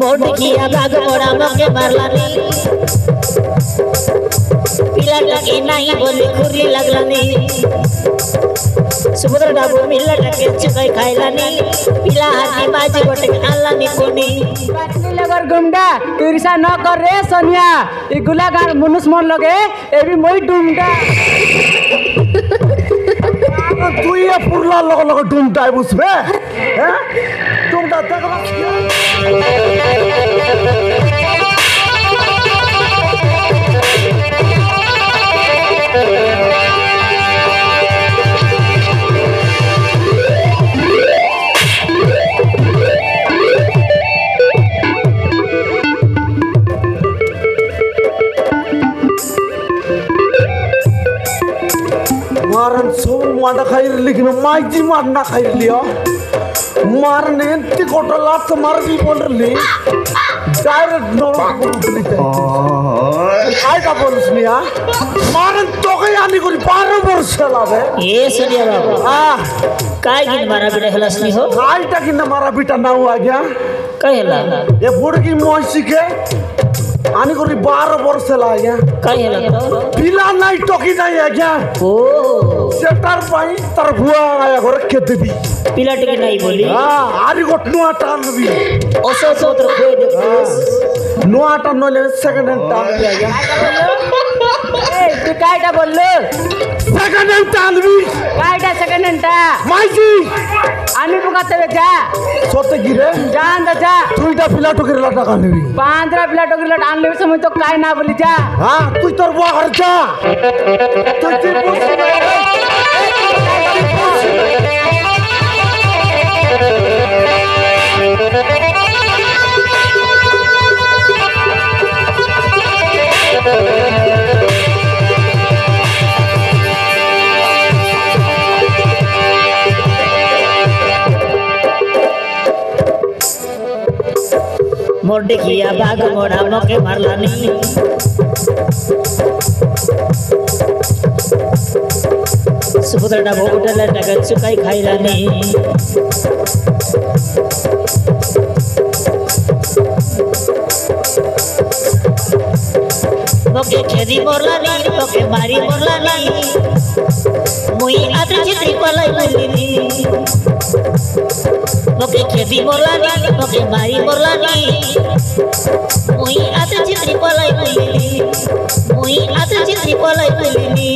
मोट किया भाग मोड़ा मके मारलानी पिला टके नहीं बोली खुरली लगलानी सुभद्र डाबू मिला टके चुकाई खाइलानी पिला हाथी बाजी गोटे आलानी कोनी बाटली लगर गुंडा तिरसा न कर रे सोनिया ई गुलागार मनुष्य मन लगे ए भी मोई डुंडा तू ये पुरला लग डूमता है उसमें हैं डूमता तक मारन सब माडा खाई लेकिन माइजी मारना खाई लिया मारने ती कोटा लात मार भी बोल रही डायरेक्ट नोरा बोल रही काय का बोलस मिया मारन तो के यानी कोई 12 वर्ष लावे ए सोनिया बाबू हां काय गिन मारा बेटा हलसनी हो काय टा गिन मारा बेटा ना हुआ गया कहला ये बुड़की मोसी के आनी कोई 12 वर्ष ला गया कहला तो पिला नहीं टोकी नहीं है क्या ओ सेटर पाई तरफुआ आया घर खेत भी पिला टके नहीं बोली हां आरी गोटनु टान भी ओसो सोत्र खोई दे नो आटा नो ले सेकंड हैंड टान भी आ गया ए तू कायटा बोललो सेकंड हैंड टान भी कायटा सेकंड हंटा माइजी आमी पुकाते जा सोते गिरे जान द जा तुईटा पिला टोकी लाटा काने भी 15 पिला टोकरी लट आन ले समय तो काय ना बोली जा हां तू तोर बुआ घर जा तू ती मोटे किया बाग मोड़ा मके मारलानी सुभद्र डाबू उठले टके चुकाई खाइलानी मके खेदी मोरलानी मके मारी मोरलानी मुई आदर चित्री पलाई बोलिनी मके खेदी मोरलानी मके मारी मोरलानी मुई आदर चित्री पलाई बोलिनी मुई आदर चित्री पलाई बोलिनी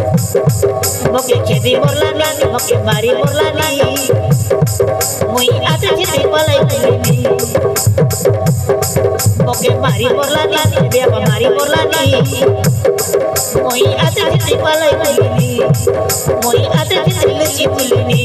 मके खेती मोरलानी मके मारी मोरलानी मुई आते खेती पलाई बोलिनी मके मारी मोरलानी बेबा मारी मोरलानी मुई आते खेती पलाई बोलिनी मुई आते खेती लची बोलिनी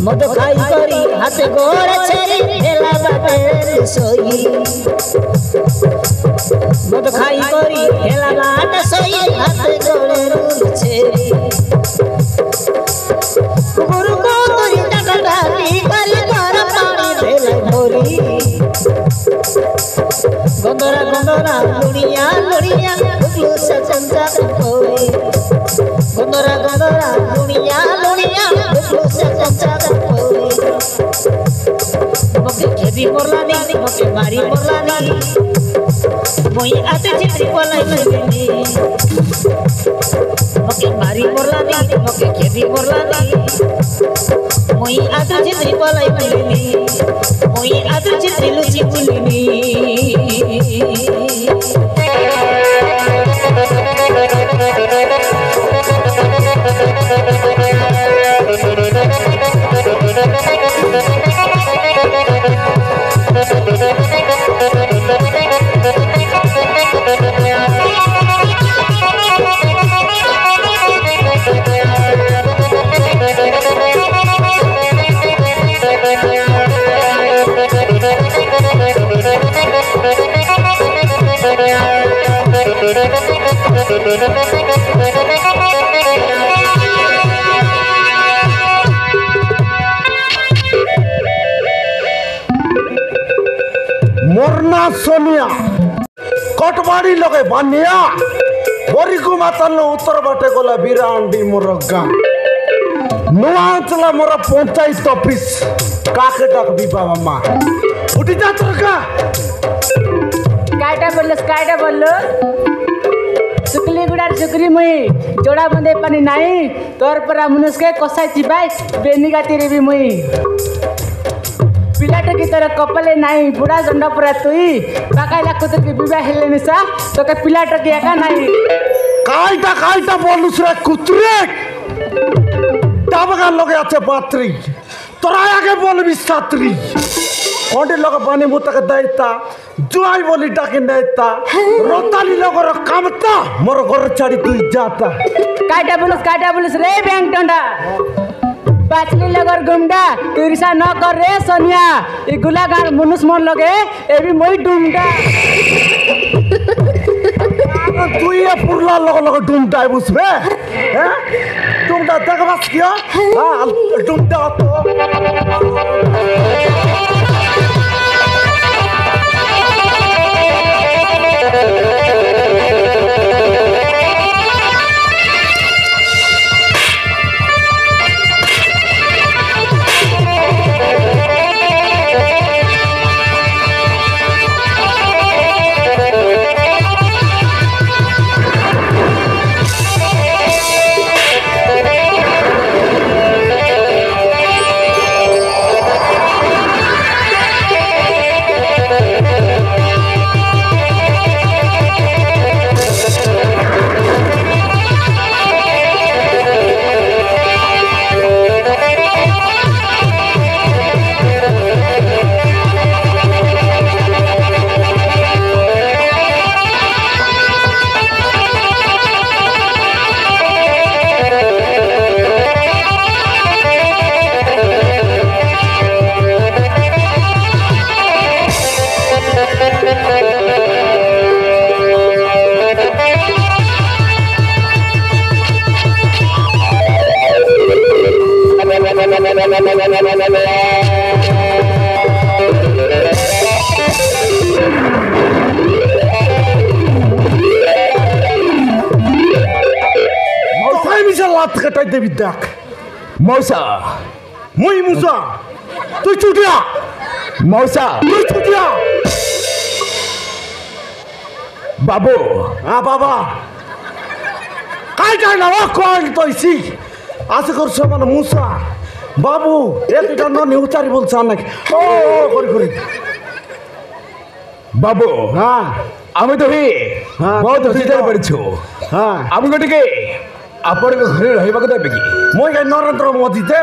মদ খাই করি হাতে গোড়া ছেড়ে ঠেলা বাটে সই মদ খাই করি ঠেলা বাটে সই হাতে গোড়ে ছেড়ে গুরু কো তুই টাকা ডালি করি কর পানি ঢেলা ভরি গন্দরা গন্দরা লুড়িয়া লুড়িয়া উঠলো সচঞ্চা কই গন্দরা গন্দরা লুড়িয়া লুড়িয়া উঠলো সচঞ্চা কই মকে খেবি মরলানি মকে মারি মরলানি মই আতে চিত্রি পলাই গেলি মকে মারি মরলানি মকে খেবি মরলানি মই আতে চিত্রি পলাই গেলি মই আতে চিত্রি লুচি বুলিনি मोरना सोनिया कटवाड़ी लगे बानिया बरिकु मातल उत्तर बाटे गला बिरांडी मोरगा नुआंचला मोरा पंचायत ऑफिस काके डाक बी बाबा मा उठी जा तरका कायटा बोललो सुकली गुडार सुकरी मुई जोड़ा बंदे पानी नहीं तोर परा मनुष्य के कोसाई चिबाई बेनिगा तेरे भी मुई पिलाटे की तरह कपले नहीं बुढ़ा जंडा परा तुई बाकाइला कुतर की बिबा हेले निसा तो के पिलाटे की एका नहीं कायटा बोलुस रे कुतरे टाबगा लगे आते पात्री तोरा आगे बोलबी सात्री ओंडे लगे पानी मुता के दैता जुआई बोली डाके नैता रोताली लगो र कामता मोर घर छाड़ी तुई जाता कायटा बोलुस रे बैंक टंडा पाचली लगर गुंडा तिरसा न कर रे सोनिया ई गुलागार मनुष्य मन लगे ए भी मोई डुंडा तुई ये पुरला लग डुमटा बुझबे हैं डुमटा देखबास किया हां डुमटा तो लात कटाई देवी देख मौसा मुई मुसा तू चुटिया मौसा तू चुटिया बाबू हाँ बाबा काय ना वो कौन तो इसी आसे कर समान मुसा बाबू एक इधर ना न्यूचारी बोल सामने ओ करी बाबू हाँ आमे तो ही हाँ, बहुत हसीदार पड़छु हाँ आमे गटिके आपण को घरे रहिबाक देबे की মই এই নরেন্দ্র মোদিতে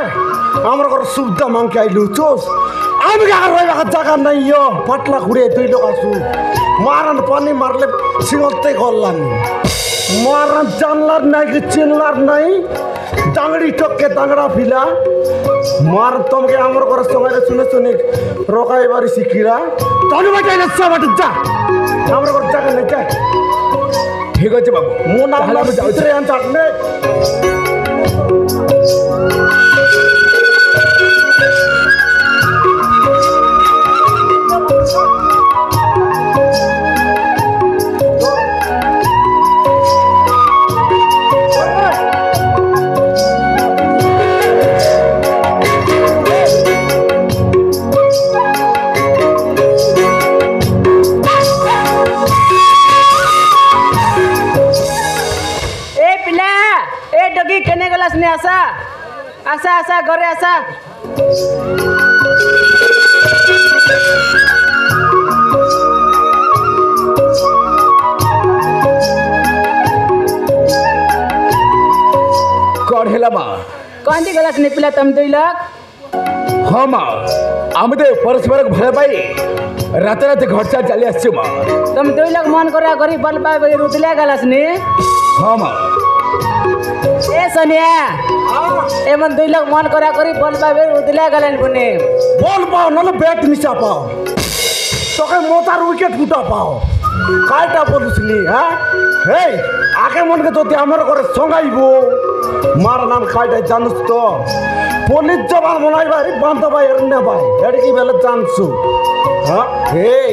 আমার ঘর সুবিধা মাংকে আইলু চোস আমি আর রইবা জায়গা নাই ইয়ো পাটলা ঘুরে তুই লোক আসু মারান পানি মারলে সিংহতে গল্লানি মারান জানলার নাই কি চিনলার নাই ডাঙড়ি টকে দাঙ্গড়া ফিলা মার তোমাকে আমার করে সময় শুনে শুনে রকাই বাড়ি শিখিরা তাহলে বাটাই না সবাট যা আমার করে জায়গা নেই যা ঠিক আছে বাবু মো না তাহলে আমি যাচ্ছি। ভিতরে আনতে আসলে ए पिला ए डगी केने गलास ने आसा आसा आसा घरे आसा কর হেলা মা कौन दी गलास ने पिला तुम दुई लोग হ্যাঁ মা আমি তো পরস্পর ভালো পাই রাতে রাতে ঘর ছাড় চালিয়ে আসছি মা तुम दुई लोग मन करा करी बल पाए रुदले गलास ने হ্যাঁ মা ए सोनिया ए मन दुई लोग मन करा करी बल पाए रुदले गलन बुने বল পাও নাহলে ব্যাট মিশা পাও তোকে মোতার উইকেট ফুটা পাও কাইটা বলিসনি হ্যাঁ হেই আগে মনকে যদি আমার করে সঙ্গাইব মার নাম কাইটা জানিস তো পুলিশ জবান মনে ভাই বান্ধ ভাই এরনে ভাই এটা কি বেলে জানছু হ্যাঁ হেই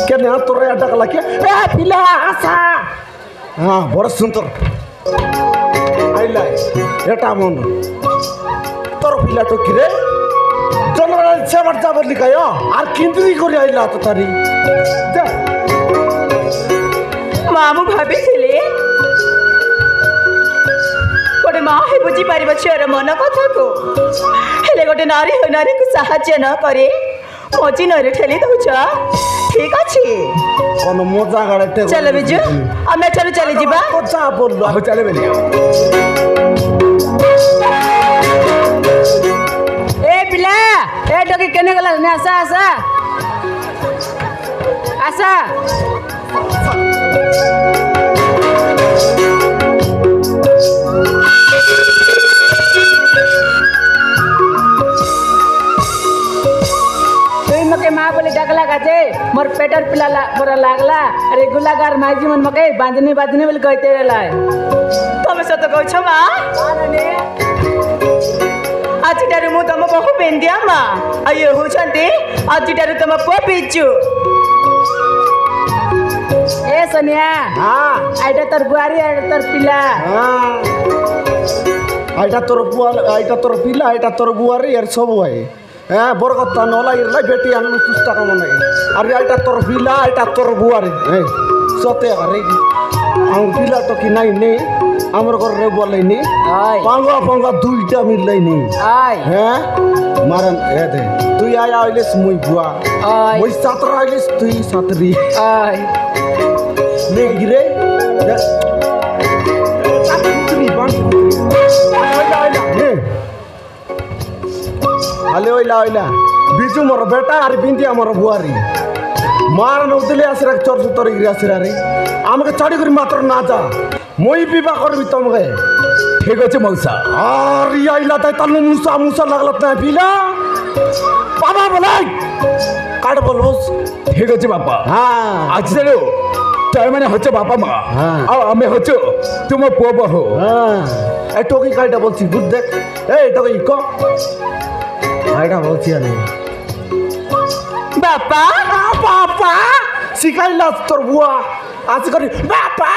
কেন তোর এটা লাগে এ পিলা আসা হ্যাঁ বড় সুন্দর আইলাই এটা মন তোর পিলাটো কি রে জনগণের সেবার যাবার লিখায় আর কিন্তু করে আইলা তো তারি যা ମାମୁଁ ଭାବିଥିଲି ଗୋଟେ ମା ହିଁ ବୁଝିପାରିବ ଝିଅର ମନ କଥାକୁ ହେଲେ ଗୋଟେ ନାରୀ ହୋଇ ନାରୀକୁ ସାହାଯ୍ୟ ନ କରି ମଝି ନଈରେ ଠେଲି ଦେଉଛ ଠିକ ଅଛି কোন মজা গাড়াতে ଚାଲ ବିଜୁ ଆମେ ଏଠାରୁ ଚାଲିଯିବା তো যা বললো আহ চালে বেলি ए पिला ए डगी केने गलास ने आसा आसा आसा तुई मके माँ बोले डगला गाजे मोर पेटर पिला बड़ा लागला अरे गुलागार माइजी मन मके बांधनी बांधनी बोले कहते रहलाय ତମେ ସତ କହୁଛ ମା ଆଜିଠାରୁ ମୁଁ ତମ ବହୁ ବେନ୍ଦିଆ ମା ଆଉ ଇଏ ହେଉଛନ୍ତି ଆଜିଠାରୁ ତମ ପୁଅ ବିଜୁ ए सोनिया হ্যাঁ आइटा तोर बुआरी आइटा तोर पिला হ্যাঁ আইটা তোর বুয়া আইটা তোর পিলা আইটা তোর বুয়ারি আর সব হয় হ্যাঁ বড় কথা নলা ইরলাই বেটি আনু সুস্থ কাম নাই আর আইটা তোর পিলা আইটা তোর বুয়ারি এই সতে আরে আম পিলা তো কি নাই নে আমার ঘরে বলাই নি আয় পাঙ্গা পাঙ্গা দুইটা মিলাই নি आय হ্যাঁ মারান এ দে তুই আয় আইলেস মুই বুয়া আয় মুই সাতরা আইলেস তুই সাতরি आय নে গিরে চাকরি বাঙ্গি আইলা আইলা নে আলে ওইলা ওইলা বিজু মোর বেটা আর বিন্দি আমার বুয়ারি মার নদলে আসে রাখ চর সুতর গিরে আসে রে আমাকে ছাড়ি করি মাত্র না যা মই বিবাহ করবি তোমাকে ঠিক আছে মৌসা আর আইলা তাই তালু মুসা মুসা লাগলত না পিলা বাবা বলাই কাট বলবস ঠিক আছে বাপা হ্যাঁ আজ জানো তার মানে হচ্ছে বাবা মা হ্যাঁ। আর আমি হচ্ছে তোমার পুয়া বহু হ্যাঁ এই টকি কাইটা বলছি বুঝ দেখ এই টকি ক কাইটা বলছি আমি ବାପା বাবা শিখাইলা তোর বুয়া আজ করি বাবা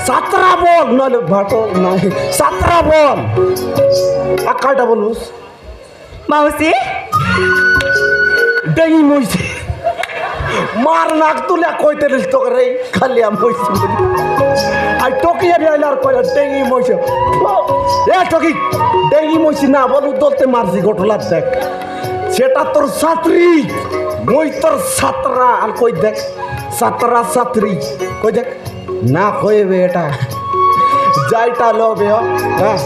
সাতরা বল নালে ভাটো নাই সাতরা বল আর কাইটা বলবস ମାଉସୀ ডেঙ্গি মইছে মার নাক তুলে কইতে দিস তোকে রে খালি আমি মইছে আর টকি আর আইলার কইলা ডেঙ্গি মইছে এ টকি ডেঙ্গি মইছে না বলু দলতে মারছি ঘটলা দেখ সেটা তোর ছাত্রী মই তোর ছাত্রা আর কই দেখ ছাত্রা ছাত্রী কই দেখ না কইবে এটা যাইটা লবে হ্যাঁ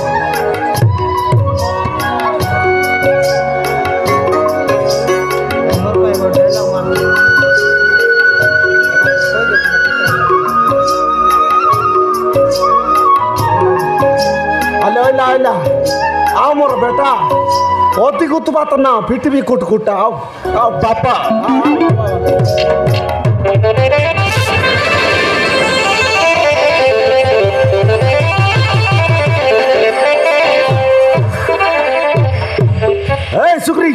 আলে ওইলা आइला आओ मोर बेटा अति कुत बात ना फिटबी कुट आओ आओ बापा ए सुक्री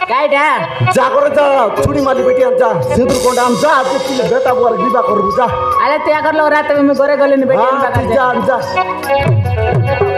काय डा जा करे जा छुडी माली बेटी जा सिंदूर कोंडा आम जा तिमीले बेटा बुवाले विवाह गर्नु जा अरे त्या करलो रात में गोरे गले नि हाँ, बेटी जा जा